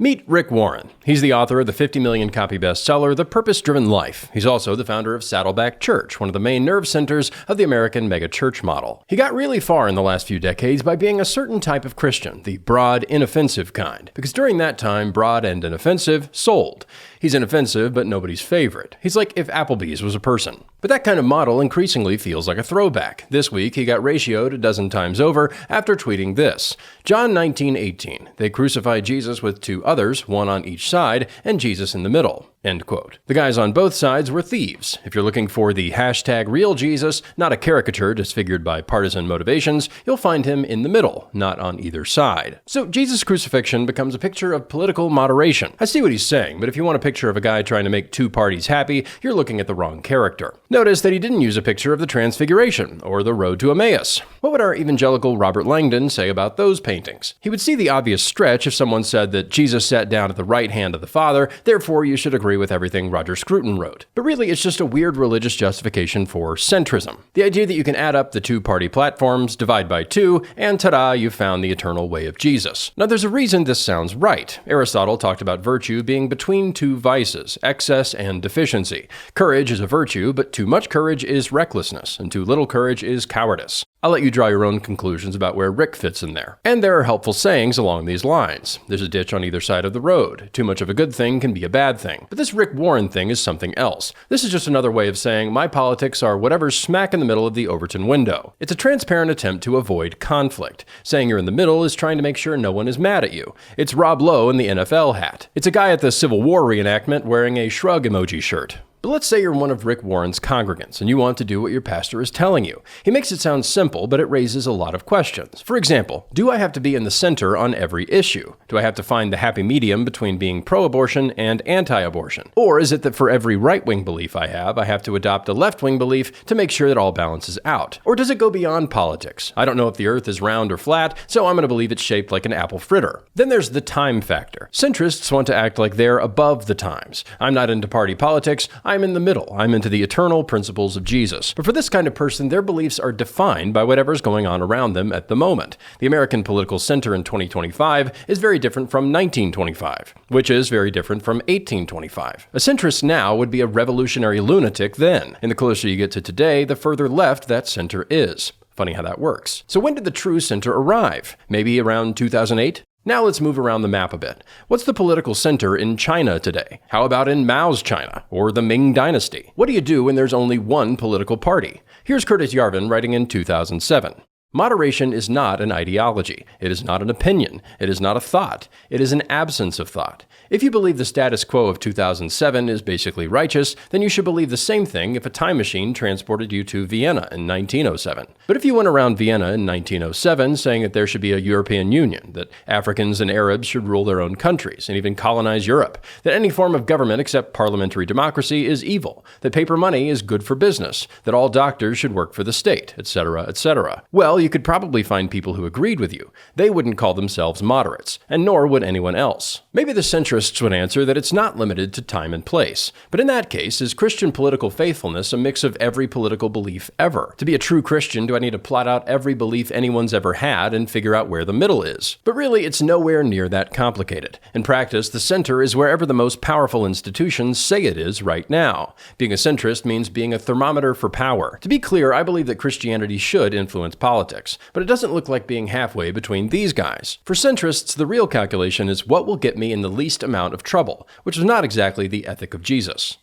Meet Rick Warren. He's the author of the 50 million copy bestseller, The Purpose-Driven Life. He's also the founder of Saddleback Church, one of the main nerve centers of the American megachurch model. He got really far in the last few decades by being a certain type of Christian, the broad, inoffensive kind, because during that time, broad and inoffensive sold. He's inoffensive, but nobody's favorite. He's like if Applebee's was a person. But that kind of model increasingly feels like a throwback. This week, he got ratioed a dozen times over after tweeting this. John 19:18. They crucified Jesus with two others, one on each side, and Jesus in the middle. End quote. The guys on both sides were thieves. If you're looking for the hashtag real Jesus, not a caricature disfigured by partisan motivations, you'll find him in the middle, not on either side. So Jesus' crucifixion becomes a picture of political moderation. I see what he's saying, but if you want a picture of a guy trying to make two parties happy, you're looking at the wrong character. Notice that he didn't use a picture of the Transfiguration or the Road to Emmaus. What would our evangelical Robert Langdon say about those paintings? He would see the obvious stretch if someone said that Jesus sat down at the right hand of the Father, therefore you should agree with everything Roger Scruton wrote. But really, it's just a weird religious justification for centrism. The idea that you can add up the two-party platforms, divide by two, and ta-da, you've found the eternal way of Jesus. Now, there's a reason this sounds right. Aristotle talked about virtue being between two vices, excess and deficiency. Courage is a virtue, but too much courage is recklessness, and too little courage is cowardice. I'll let you draw your own conclusions about where Rick fits in there. And there are helpful sayings along these lines. There's a ditch on either side of the road. Too much of a good thing can be a bad thing. But this Rick Warren thing is something else. This is just another way of saying my politics are whatever's smack in the middle of the Overton window. It's a transparent attempt to avoid conflict. Saying you're in the middle is trying to make sure no one is mad at you. It's Rob Lowe in the NFL hat. It's a guy at the Civil War reenactment wearing a shrug emoji shirt. But let's say you're one of Rick Warren's congregants and you want to do what your pastor is telling you. He makes it sound simple, but it raises a lot of questions. For example, do I have to be in the center on every issue? Do I have to find the happy medium between being pro-abortion and anti-abortion? Or is it that for every right-wing belief I have to adopt a left-wing belief to make sure that all balances out? Or does it go beyond politics? I don't know if the earth is round or flat, so I'm going to believe it's shaped like an apple fritter. Then there's the time factor. Centrists want to act like they're above the times. I'm not into party politics. I'm in the middle. I'm into the eternal principles of Jesus. But for this kind of person, their beliefs are defined by whatever's going on around them at the moment. The American political center in 2025 is very different from 1925, which is very different from 1825. A centrist now would be a revolutionary lunatic then. And the closer you get to today, the further left that center is. Funny how that works. So when did the true center arrive? Maybe around 2008? Now let's move around the map a bit. What's the political center in China today? How about in Mao's China or the Ming Dynasty? What do you do when there's only one political party? Here's Curtis Yarvin writing in 2007. Moderation is not an ideology. It is not an opinion. It is not a thought. It is an absence of thought. If you believe the status quo of 2007 is basically righteous, then you should believe the same thing if a time machine transported you to Vienna in 1907. But if you went around Vienna in 1907 saying that there should be a European Union, that Africans and Arabs should rule their own countries and even colonize Europe, that any form of government except parliamentary democracy is evil, that paper money is good for business, that all doctors should work for the state, etc., etc., well, you could probably find people who agreed with you. They wouldn't call themselves moderates, and nor would anyone else. Maybe the centrists would answer that it's not limited to time and place. But in that case, is Christian political faithfulness a mix of every political belief ever? To be a true Christian, do I need to plot out every belief anyone's ever had and figure out where the middle is? But really, it's nowhere near that complicated. In practice, the center is wherever the most powerful institutions say it is right now. Being a centrist means being a thermometer for power. To be clear, I believe that Christianity should influence politics, but it doesn't look like being halfway between these guys. For centrists, the real calculation is what will get me in the least amount of trouble, which is not exactly the ethic of Jesus.